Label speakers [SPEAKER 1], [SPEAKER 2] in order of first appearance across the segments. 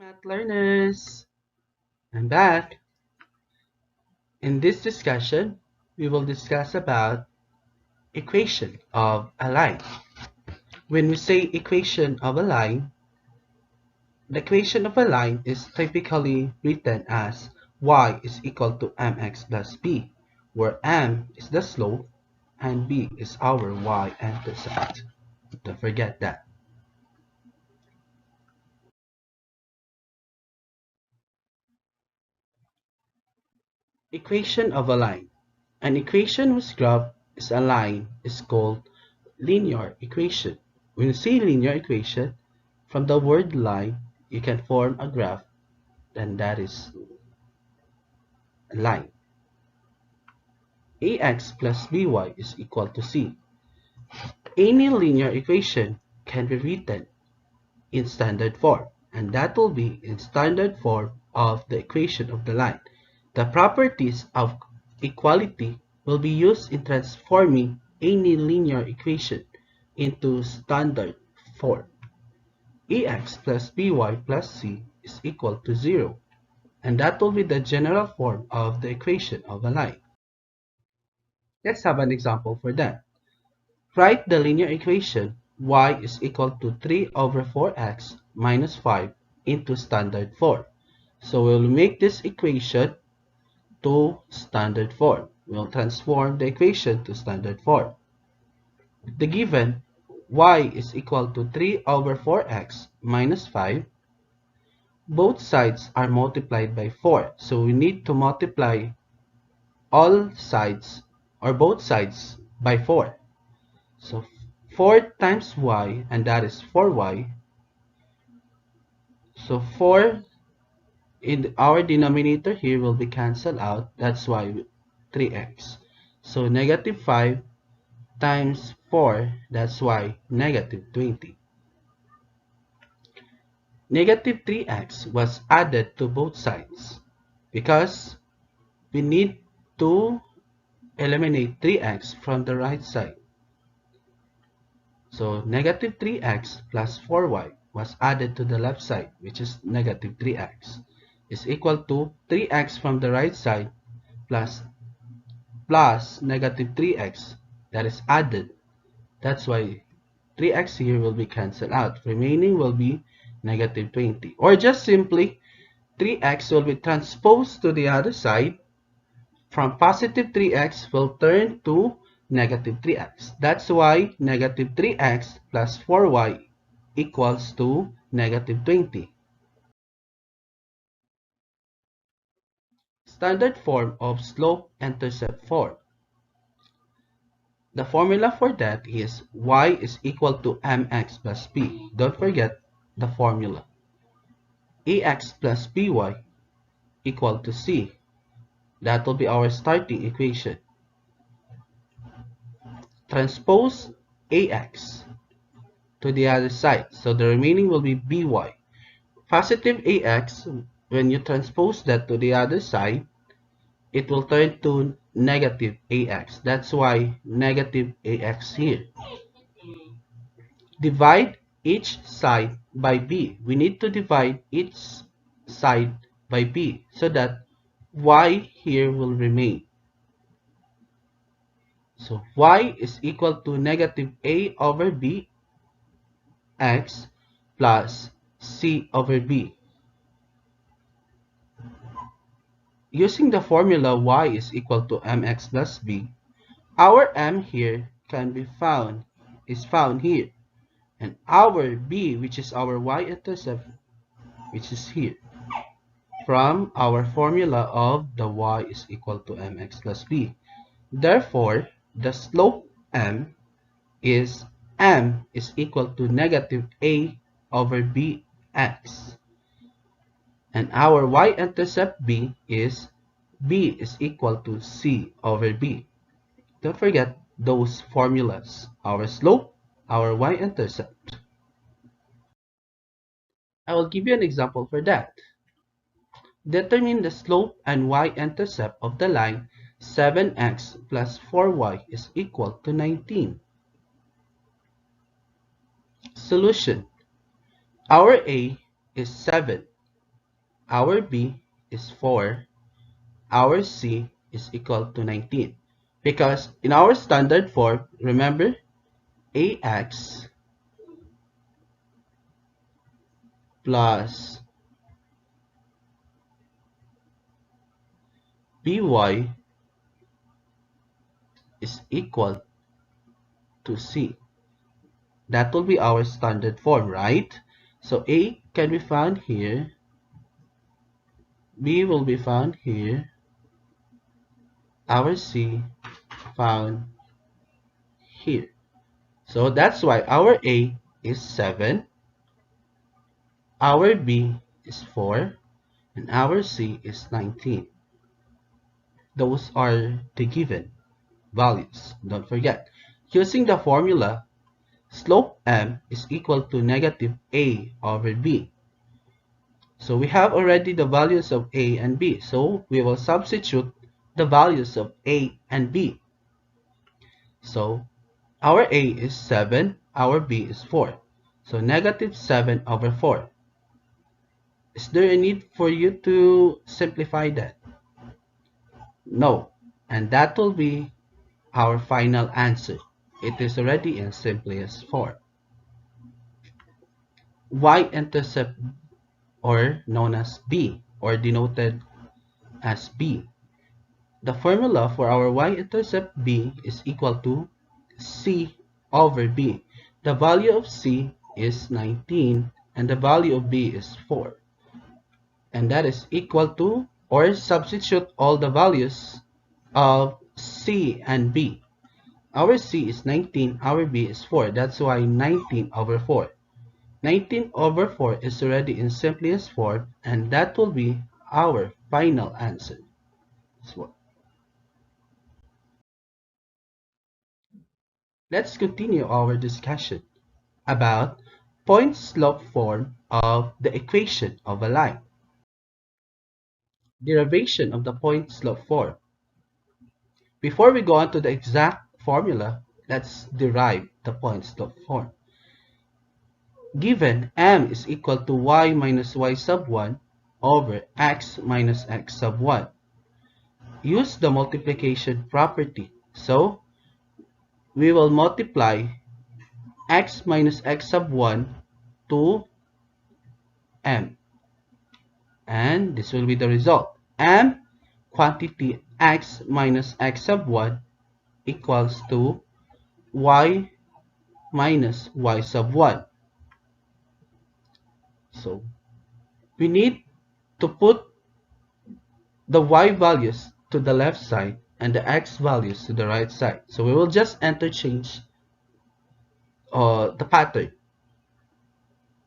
[SPEAKER 1] Math learners, I'm back. In this discussion, we will discuss about equation of a line. When we say equation of a line, the equation of a line is typically written as y is equal to mx plus b, where m is the slope and b is our y-intercept. Don't forget that. Equation of a line. An equation whose graph is a line is called linear equation. When you say linear equation, from the word line, you can form a graph, then that is a line. Ax plus by is equal to c. Any linear equation can be written in standard form, and that will be in standard form of the equation of the line. The properties of equality will be used in transforming any linear equation into standard form. Ax plus by plus c is equal to 0, and that will be the general form of the equation of a line. Let's have an example for that. Write the linear equation y is equal to 3 over 4x minus 5 into standard form. So we'll make this equation to standard form. We'll transform the equation to standard form. The given y is equal to 3 over 4x minus 5. Both sides are multiplied by 4. So we need to multiply all sides or both sides by 4. So 4 times y, and that is 4y. So 4 in our denominator here will be cancelled out. That's why 3x. So negative 5 times 4, that's why negative 20. Negative 3x was added to both sides because we need to eliminate 3x from the right side. So negative 3x plus 4y was added to the left side, which is negative 3x, is equal to 3x from the right side plus negative 3x that is added. That's why 3x here will be cancelled out. Remaining will be negative 20. Or just simply 3x will be transposed to the other side. From positive 3x will turn to negative 3x. That's why negative 3x plus 4y equals to negative 20. Standard form of slope-intercept form. The formula for that is y is equal to mx plus b. Don't forget the formula. Ax plus by equal to c. That will be our starting equation. Transpose ax to the other side. So the remaining will be by. Positive ax, when you transpose that to the other side, it will turn to negative ax. That's why negative ax here. Divide each side by b. We need to divide each side by b so that y here will remain. So y is equal to negative a over b x plus c over b. Using the formula y is equal to mx plus b, our m here is found here, and our b, which is our y-intercept, which is here, from our formula of the y is equal to mx plus b. Therefore, the slope m is equal to negative a over bx. And our y-intercept b is equal to c over b. Don't forget those formulas. Our slope, our y-intercept. I will give you an example for that. Determine the slope and y-intercept of the line 7x plus 4y is equal to 19. Solution. Our a is 7 our b is 4, our c is equal to 19. Because in our standard form, remember, ax plus by is equal to c. That will be our standard form, right? So a can be found here, b will be found here, our c found here. So that's why our a is 7, our b is 4, and our c is 19. Those are the given values. Don't forget, using the formula, slope m is equal to negative a over b. So we have already the values of a and b. So we will substitute the values of a and b. So our a is 7, our b is 4. So negative 7 over 4. Is there a need for you to simplify that? No. And that will be our final answer. It is already in simplest form. Y-intercept, or known as b, or denoted as b. The formula for our y-intercept b is equal to c over b. The value of c is 19 and the value of b is 4. And that is equal to, or substitute all the values of c and b. Our c is 19, our b is 4. That's why 19 over 4. 19 over 4 is already in simplest form, and that will be our final answer. So, let's continue our discussion about point-slope form of the equation of a line. Derivation of the point-slope form. Before we go on to the exact formula, let's derive the point-slope form. Given m is equal to y minus y sub 1 over x minus x sub 1. Use the multiplication property. So, we will multiply x minus x sub 1 to m. And this will be the result. M quantity x minus x sub 1 equals to y minus y sub 1. So, we need to put the y values to the left side and the x values to the right side. So, we will just interchange the pattern,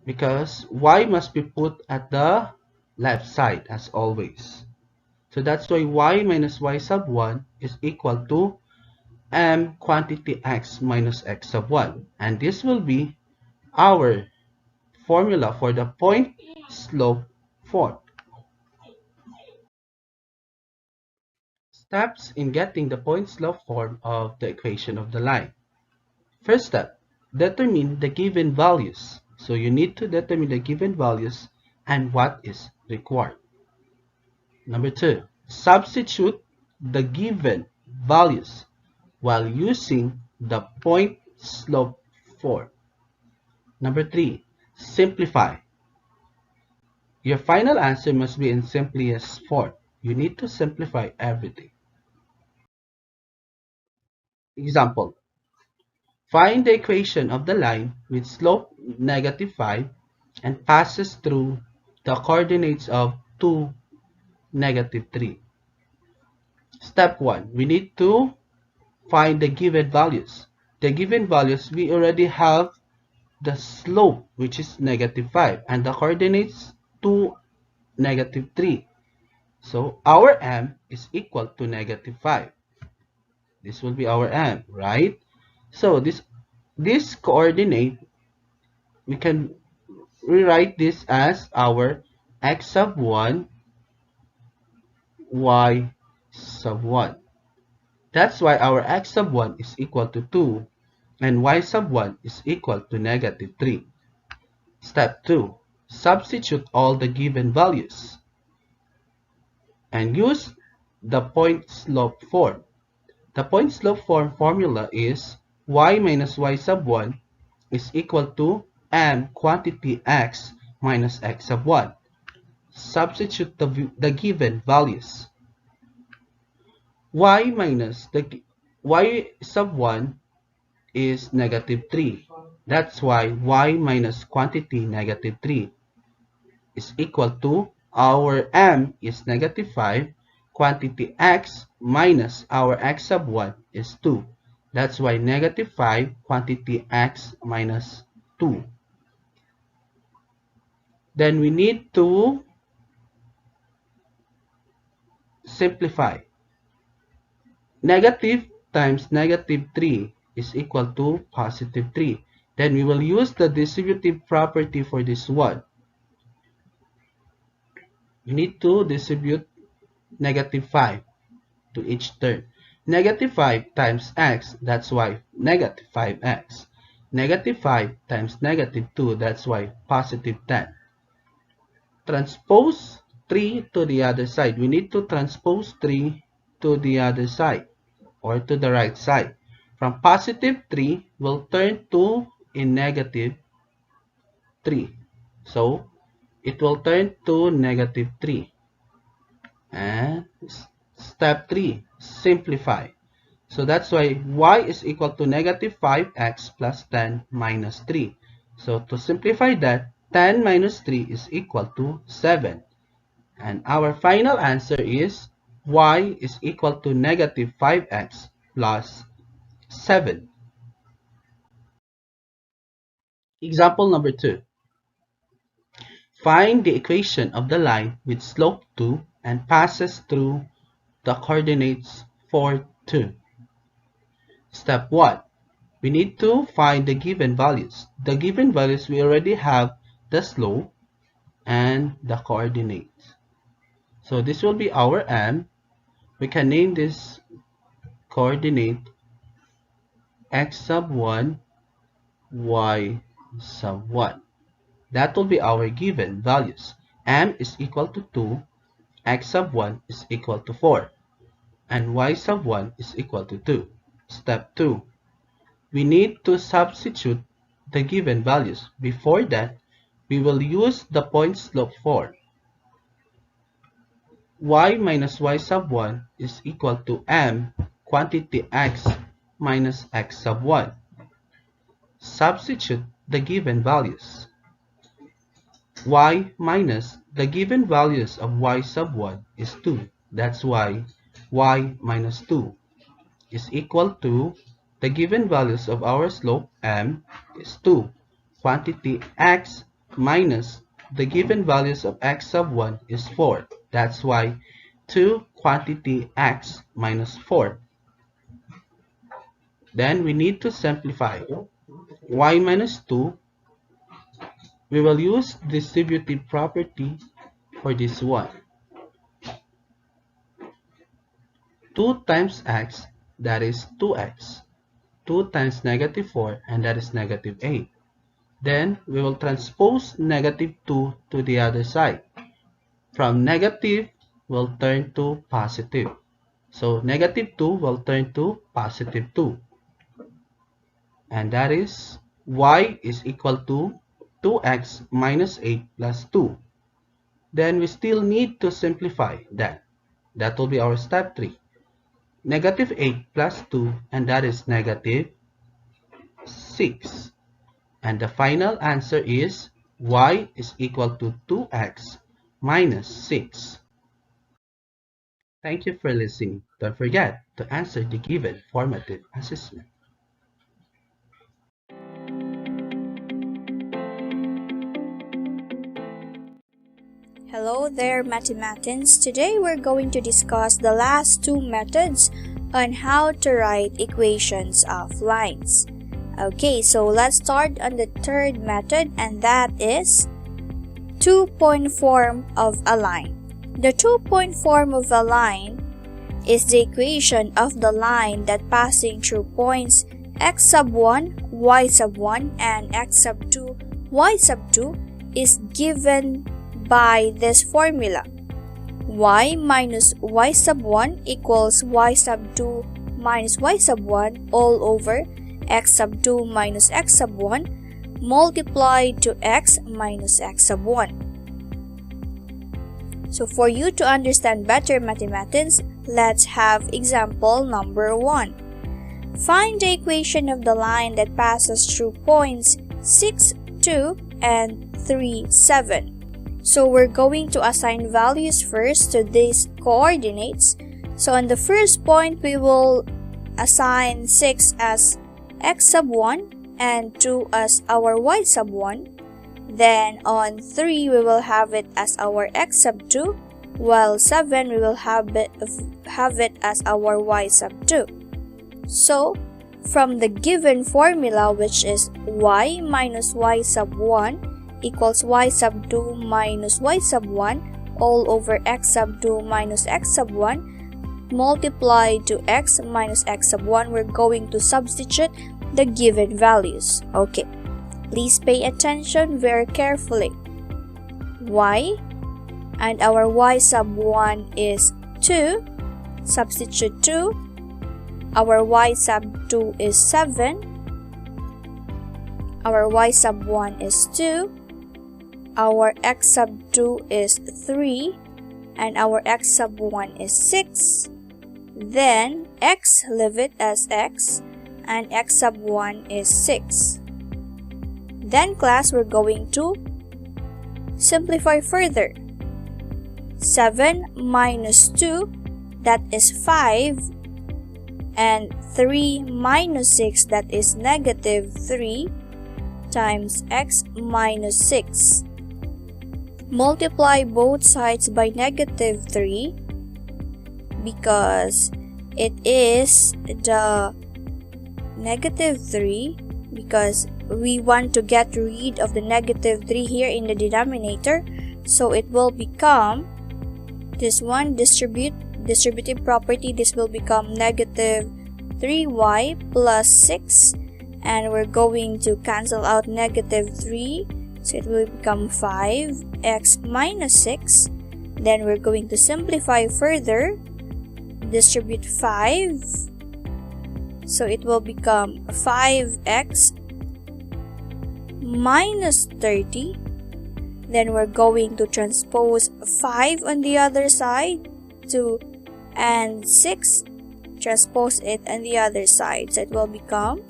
[SPEAKER 1] because y must be put at the left side as always. So that's why y minus y sub 1 is equal to m quantity x minus x sub 1. And this will be our formula for the point slope form. Steps in getting the point slope form of the equation of the line. First step, determine the given values. So you need to determine the given values and what is required. Number 2, substitute the given values while using the point slope form. Number 3, simplify. Your final answer must be in simplest form. You need to simplify everything. Example, find the equation of the line with slope negative 5 and passes through the coordinates of 2, negative 3. Step 1, we need to find the given values. The given values, we already have the slope, which is negative 5, and the coordinates 2, negative 3. So our m is equal to negative 5. This will be our m, right? So this coordinate, we can rewrite this as our x sub 1, y sub 1. That's why our x sub 1 is equal to 2 and y sub 1 is equal to negative 3. Step 2. Substitute all the given values. and use the point slope form. The point slope form formula is y minus y sub 1 is equal to m quantity x minus x sub 1. Substitute the given values. Y minus y sub 1 is negative 3. That's why y minus quantity negative 3 is equal to our m is negative 5, quantity x minus our x sub 1 is 2. That's why negative 5 quantity x minus 2. Then we need to simplify. Negative times negative 3 is equal to positive 3. Then we will use the distributive property for this one. We need to distribute negative 5 to each term. Negative 5 times x, that's why negative 5x. Negative 5 times negative 2, that's why positive 10. Transpose 3 to the other side. We need to transpose 3 to the other side or to the right side. From positive 3 will turn to a negative 3. So it will turn to negative 3. And step 3, simplify. So that's why y is equal to negative 5x plus 10 minus 3. So to simplify that, 10 minus 3 is equal to 7. And our final answer is y is equal to negative 5x plus 7. Example number 2. Find the equation of the line with slope 2 and passes through the coordinates 4, 2. Step 1. We need to find the given values. The given values, we already have the slope and the coordinates. So this will be our m. We can name this coordinate x sub 1, y sub 1. That will be our given values. M is equal to 2, x sub 1 is equal to 4, and y sub 1 is equal to 2. Step 2. We need to substitute the given values. Before that, we will use the point slope form. Y minus y sub 1 is equal to m quantity x minus x sub 1. Substitute the given values. Y minus the given values of y sub 1 is 2. That's why y minus 2 is equal to the given values of our slope m is 2. Quantity x minus the given values of x sub 1 is 4. That's why 2 quantity x minus 4. Then we need to simplify. Y minus 2, we will use distributive property for this one. 2 times x, that is 2x. 2 times negative 4, and that is negative 8. Then we will transpose negative 2 to the other side. From negative will turn to positive. So negative 2 will turn to positive 2. And that is y is equal to 2x minus 8 plus 2. Then we still need to simplify that. That will be our step 3. Negative 8 plus 2, and that is negative 6. And the final answer is y is equal to 2x minus 6. Thank you for listening. Don't forget to answer the given formative assessment.
[SPEAKER 2] Hello there, mathematicians. Today we're going to discuss the last two methods on how to write equations of lines. Okay, so let's start on the third method, and that is two-point form of a line. The two-point form of a line is the equation of the line that passing through points x sub 1, y sub 1, and x sub 2, y sub 2 is given by this formula. y minus y sub 1 equals y sub 2 minus y sub 1 all over x sub 2 minus x sub 1 multiplied to x minus x sub 1. So for you to understand better mathematics, let's have example number 1. Find the equation of the line that passes through points 6, 2 and 3, 7. So we're going to assign values first to these coordinates. So on the first point, we will assign 6 as x sub 1 and 2 as our y sub 1. Then on 3, we will have it as our x sub 2, while 7, we will have it as our y sub 2. So from the given formula, which is y minus y sub 1 equals y sub 2 minus y sub 1 all over x sub 2 minus x sub 1 multiplied to x minus x sub 1, we're going to substitute the given values. Okay, please pay attention very carefully. Y and our y sub 1 is 2, substitute 2. Our y sub 2 is 7. Our y sub 1 is 2. Our x sub 2 is 3. And our x sub 1 is 6. Then x, leave it as x. And x sub 1 is 6. Then class, we're going to simplify further. 7 minus 2, that is 5. And 3 minus 6, that is negative 3 times x minus 6. Multiply both sides by negative 3 because it is the negative 3 because we want to get rid of the negative 3 here in the denominator. So it will become this one distributive property. This will become negative 3y plus 6, and we're going to cancel out negative 3. So it will become 5x minus 6. Then we're going to simplify further. Distribute 5. So it will become 5x minus 30. Then we're going to transpose 5 on the other side. 2 and 6. Transpose it on the other side. So it will become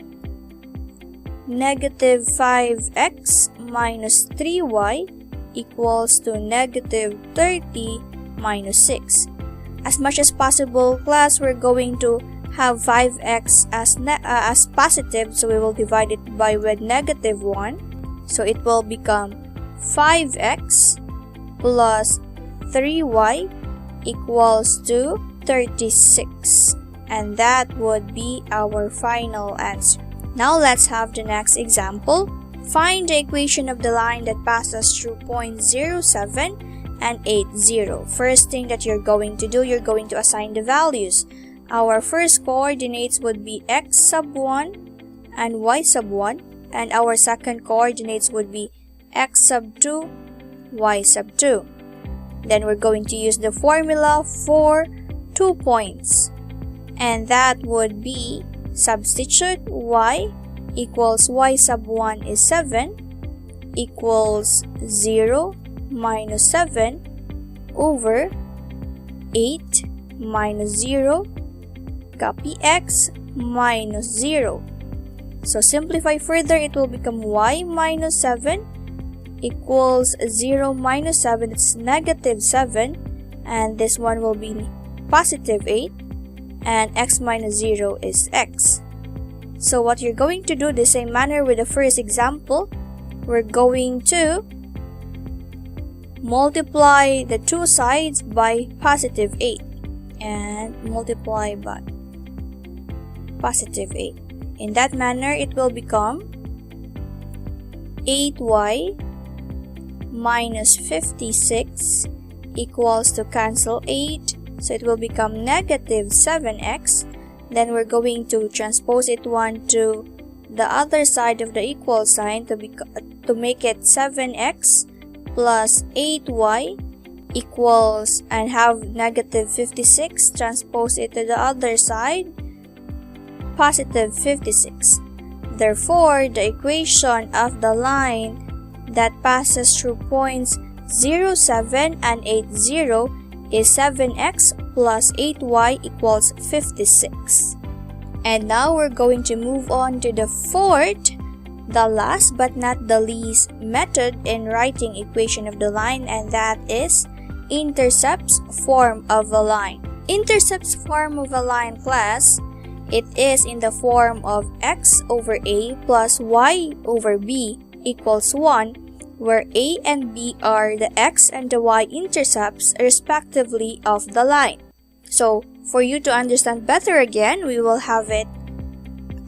[SPEAKER 2] negative 5x minus 3y equals to negative 30 minus 6. As much as possible, class, we're going to have 5x as positive, so we will divide it by with negative 1. So it will become 5x plus 3y equals to 36. And that would be our final answer. Now let's have the next example. Find the equation of the line that passes through points 0, 7 and 8, 0. First thing that you're going to do, you're going to assign the values. Our first coordinates would be x sub 1 and y sub 1. And our second coordinates would be x sub 2, y sub 2. Then we're going to use the formula for 2 points. And that would be substitute y equals y sub 1 is 7 equals 0 minus 7 over 8 minus 0, copy x minus 0. So simplify further, it will become y minus 7 equals 0 minus 7, it's negative 7, and this one will be positive 8, and x minus 0 is x. So what you're going to do the same manner with the first example, we're going to multiply the two sides by positive 8 and multiply by positive 8. In that manner, it will become 8y minus 56 equals to cancel 8. So it will become negative 7x. Then we're going to transpose it one to the other side of the equal sign to make it 7x plus 8y equals and have negative 56, transpose it to the other side, positive 56. Therefore, the equation of the line that passes through points 0, 7, and 8, 0 is 7x plus 8y equals 56. And now we're going to move on to the fourth, the last but not the least method in writing equation of the line, and that is intercepts form of a line. Intercepts form of a line, class, it is in the form of x over a plus y over b equals 1, where a and b are the x and the y intercepts respectively of the line. So, for you to understand better again, we will have it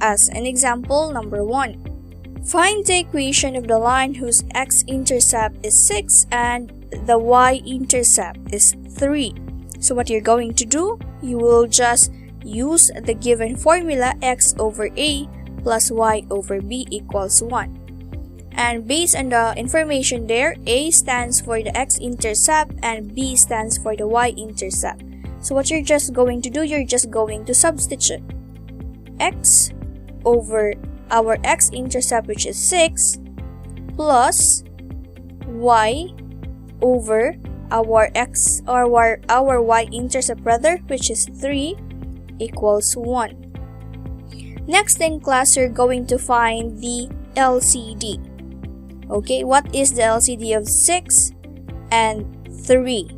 [SPEAKER 2] as an example number 1. Find the equation of the line whose x-intercept is 6 and the y-intercept is 3. So what you're going to do, you will just use the given formula x over a plus y over b equals 1. And based on the information there, a stands for the x-intercept and b stands for the y-intercept. So what you're just going to do, you're just going to substitute x over our x-intercept, which is 6, plus y over our y-intercept rather, which is 3, equals 1. Next in class, you're going to find the LCD. Okay, what is the LCD of 6 and 3?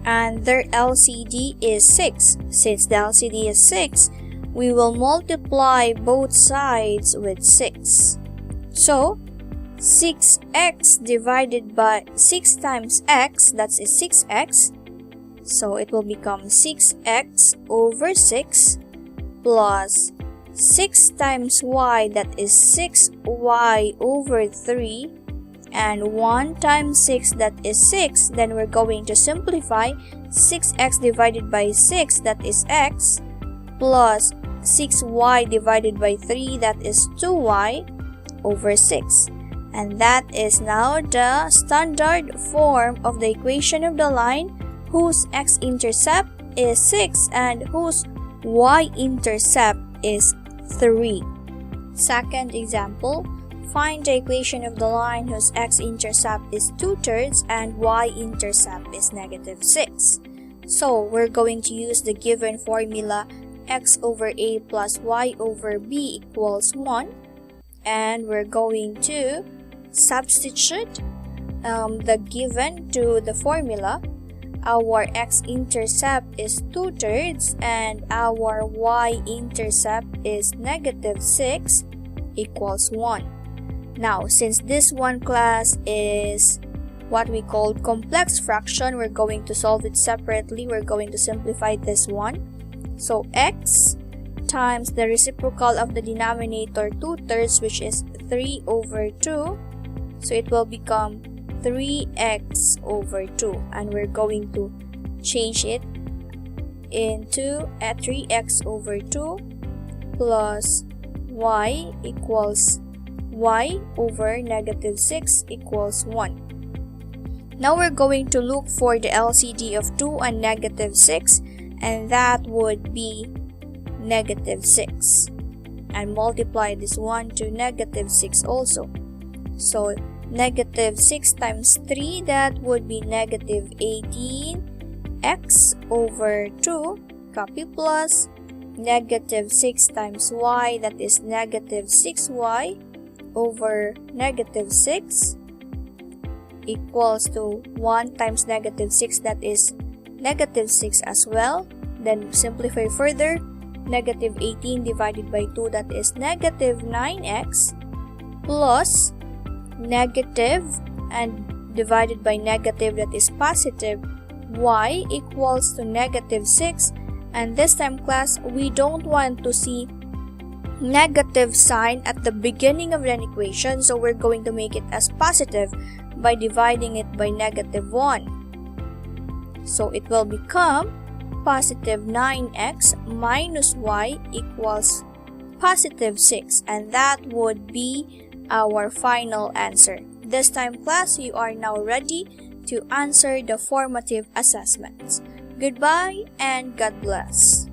[SPEAKER 2] And their LCD is 6. Since the LCD is 6, we will multiply both sides with 6. So, 6x divided by 6 times x, that is 6x. So, it will become 6x over 6 plus 6 times y, that is 6y over 3, and 1 times 6, that is 6. Then we're going to simplify 6x divided by 6, that is x, plus 6y divided by 3, that is 2y over 6. And that is now the standard form of the equation of the line whose x-intercept is 6 and whose y-intercept is 3. Second example, find the equation of the line whose x-intercept is 2/3 and y-intercept is negative 6. So, we're going to use the given formula x over a plus y over b equals 1. And we're going to substitute the given to the formula. Our x-intercept is 2/3 and our y-intercept is negative 6 equals 1. Now, since this one, class, is what we call complex fraction, we're going to solve it separately. We're going to simplify this one. So, x times the reciprocal of the denominator 2/3, which is 3 over 2. So, it will become 3x over 2. And we're going to change it into 3x over 2 plus y equals y over negative 6 equals 1. Now we're going to look for the LCD of 2 and negative 6, and that would be negative 6. And multiply this one to negative 6 also. So negative 6 times 3, that would be negative 18x over 2, copy, plus negative 6 times y, that is negative 6y over negative 6 equals to 1 times negative 6, that is negative 6 as well. Then simplify further, negative 18 divided by 2, that is negative 9x, plus negative and divided by negative, that is positive y equals to negative 6. And this time, class, we don't want to see negative sign at the beginning of an equation, so we're going to make it as positive by dividing it by negative 1. So it will become positive 9x minus y equals positive 6, and that would be our final answer. This time, class, you are now ready to answer the formative assessments. Goodbye and God bless.